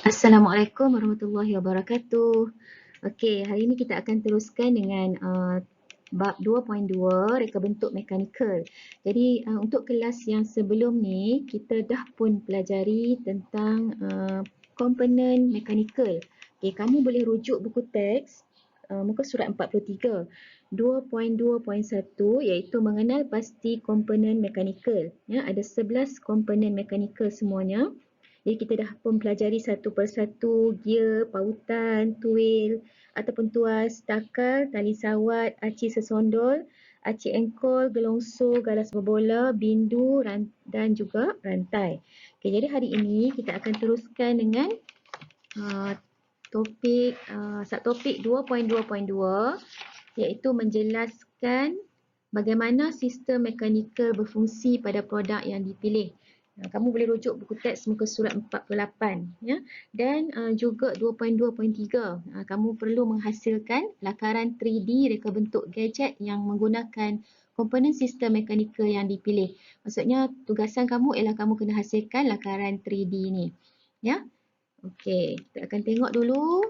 Assalamualaikum warahmatullahi wabarakatuh. Okey, hari ini kita akan teruskan dengan bab 2.2 reka bentuk mekanikal. Jadi untuk kelas yang sebelum ni kita dah pun pelajari tentang komponen mekanikal. Okey, kamu boleh rujuk buku teks muka surat 43. 2.2.1 iaitu mengenal pasti komponen mekanikal. Ya, ada 11 komponen mekanikal semuanya. Jadi kita dah pun pelajari satu persatu gear, pautan, tuil ataupun tuas, takal, tali sawat, aci sesondol, aci engkol, gelongsor, galas berbola, bindu dan juga rantai. Okay, jadi hari ini kita akan teruskan dengan subtopik 2.2.2 iaitu menjelaskan bagaimana sistem mekanikal berfungsi pada produk yang dipilih. Kamu boleh rujuk buku teks muka surat 48 ya. Dan juga 2.2.3 kamu perlu menghasilkan lakaran 3D reka bentuk gadget yang menggunakan komponen sistem mekanikal yang dipilih. Maksudnya tugasan kamu ialah kamu kena hasilkan lakaran 3D ni. Ya. Okey, kita akan tengok dulu.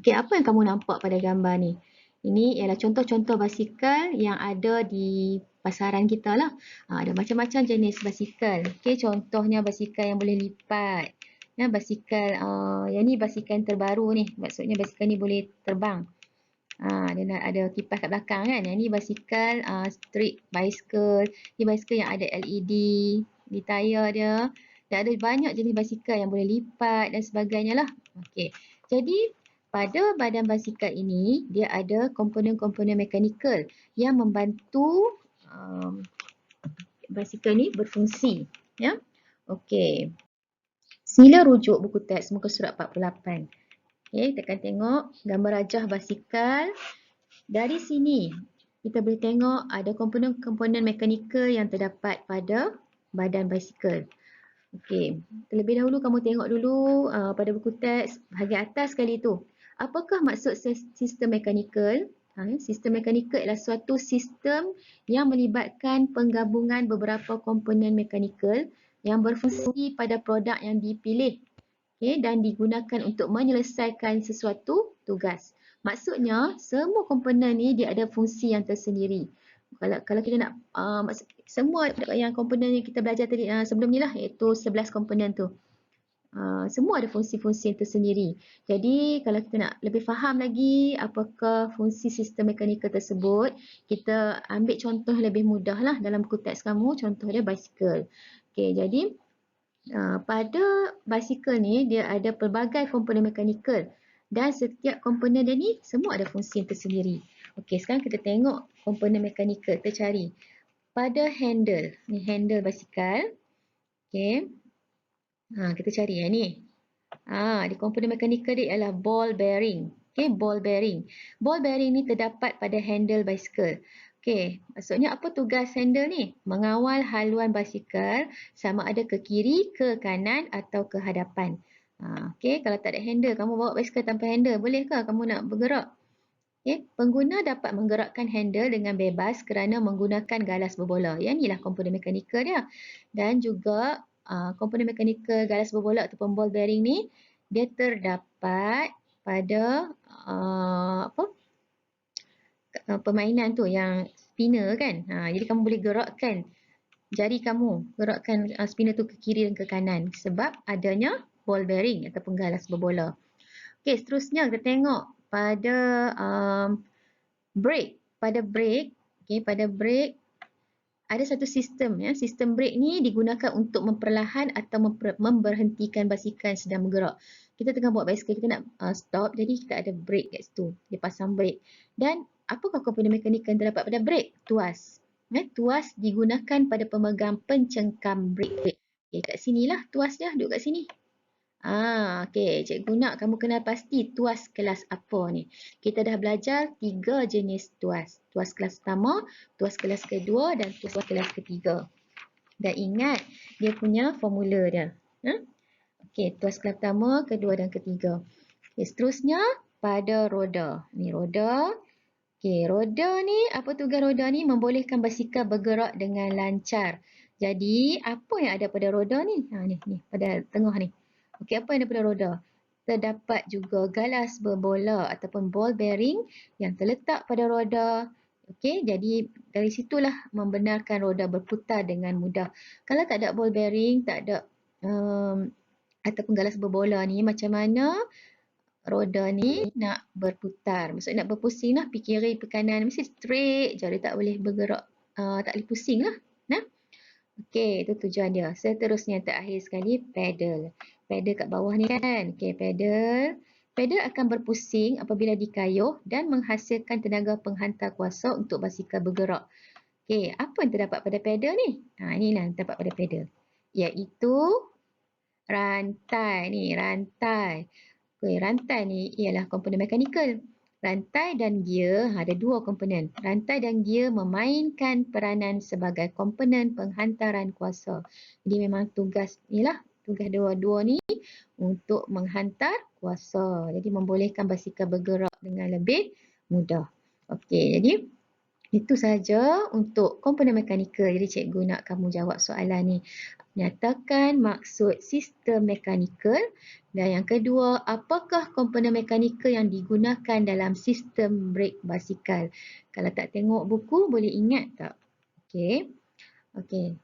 Okey, apa yang kamu nampak pada gambar ni? Ini ialah contoh-contoh basikal yang ada di pasaran kita lah. Ada macam-macam jenis basikal. Okey, contohnya basikal yang boleh lipat. Ya, basikal yang ni basikal terbaru ni. Maksudnya basikal ni boleh terbang. Dia nak ada kipas kat belakang kan. Yang ni basikal street bicycle. Ni basikal yang ada LED di tayar dia. Dan ada banyak jenis basikal yang boleh lipat dan sebagainya lah. Okey. Jadi pada badan basikal ini dia ada komponen-komponen mekanikal yang membantu basikal ni berfungsi. Ya. Okey. Sila rujuk buku teks muka surat 48. Okey, kita akan tengok gambar rajah basikal. Dari sini kita boleh tengok ada komponen-komponen mekanikal yang terdapat pada badan basikal. Okey, terlebih dahulu kamu tengok dulu pada buku teks bahagian atas sekali tu. Apakah maksud sistem mekanikal? Sistem mekanikal adalah suatu sistem yang melibatkan penggabungan beberapa komponen mekanikal yang berfungsi pada produk yang dipilih. Okay, dan digunakan untuk menyelesaikan sesuatu tugas. Maksudnya, semua komponen ni dia ada fungsi yang tersendiri. Kalau kita nak, semua yang komponen yang kita belajar tadi sebelum ni lah, iaitu 11 komponen tu. Semua ada fungsi-fungsi yang tersendiri. Jadi, kalau kita nak lebih faham lagi apakah fungsi sistem mekanikal tersebut, kita ambil contoh lebih mudah lah dalam buku teks kamu, contoh dia basikal. Okay, jadi pada basikal ni dia ada pelbagai komponen mekanikal dan setiap komponen dia ni semua ada fungsi yang tersendiri. Okey, sekarang kita tengok komponen mekanikal. Kita cari pada handle. Ni handle basikal. Okey. Kita cari yang ni. Di komponen mekanikal dia ialah ball bearing. Okey, ball bearing. Ball bearing ni terdapat pada handle basikal. Okey, maksudnya apa tugas handle ni? Mengawal haluan basikal sama ada ke kiri, ke kanan atau ke hadapan. Okey, kalau tak ada handle, kamu bawa basikal tanpa handle, bolehkah kamu nak bergerak? Okey, pengguna dapat menggerakkan handle dengan bebas kerana menggunakan galas berbola. Yang inilah komponen mekanikal dia. Dan juga komponen mekanikal galas berbola ataupun ball bearing ni, dia terdapat pada permainan tu yang spinner kan. Jadi kamu boleh gerakkan jari kamu, gerakkan spinner tu ke kiri dan ke kanan sebab adanya ball bearing ataupun galas berbola. Okey, seterusnya kita tengok pada brake. Pada brake, pada brake ada satu sistem ya. Sistem brake ni digunakan untuk memperlahan atau memberhentikan basikal yang sedang bergerak. Kita tengah bawa basikal, kita nak stop, jadi kita ada brake kat situ. Dia pasang brake. Dan apakah komponen mekanikal yang terdapat pada brake? Tuas. Tuas digunakan pada pemegang pencengkam brake. Okay, kat sinilah tuas dia, duduk kat sini. Okey, cikgu nak kamu kenal pasti tuas kelas apa ni. Kita dah belajar 3 jenis tuas. Tuas kelas pertama, tuas kelas kedua dan tuas kelas ketiga. Dan ingat dia punya formula dia. Okey, tuas kelas pertama, kedua dan ketiga. Okay, seterusnya pada roda. Ni roda. Okey, roda ni, apa tugas roda ni? Membolehkan basikal bergerak dengan lancar. Jadi, apa yang ada pada roda ni? Ni pada tengah ni. Okey, apa yang ada pada roda? Terdapat juga galas berbola ataupun ball bearing yang terletak pada roda. Okey, jadi dari situlah membenarkan roda berputar dengan mudah. Kalau tak ada ball bearing, tak ada ataupun galas berbola ni, macam mana roda ni nak berputar? Maksudnya nak berpusing lah, pergi kiri, pergi kanan, mesti straight je, dia tak boleh bergerak, tak boleh pusing lah. Nah, okey, itu tujuan dia. Seterusnya, terakhir sekali, pedal. Pedal kat bawah ni kan. Okey, pedal. Pedal akan berpusing apabila dikayuh dan menghasilkan tenaga penghantar kuasa untuk basikal bergerak. Okey, apa yang terdapat pada pedal ni? Inilah yang terdapat pada pedal. Iaitu rantai ni, rantai. Okey, rantai ni ialah komponen mekanikal. Rantai dan gear ada dua komponen. Rantai dan gear memainkan peranan sebagai komponen penghantaran kuasa. Jadi memang tugas inilah, tugas dua-dua ni untuk menghantar kuasa. Jadi membolehkan basikal bergerak dengan lebih mudah. Okey, jadi itu sahaja untuk komponen mekanikal. Jadi cikgu nak kamu jawab soalan ni. Nyatakan maksud sistem mekanikal. Dan yang kedua, apakah komponen mekanikal yang digunakan dalam sistem brake basikal? Kalau tak tengok buku, boleh ingat tak? Okey. Okey.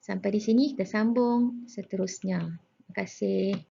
Sampai di sini kita sambung seterusnya. Terima kasih.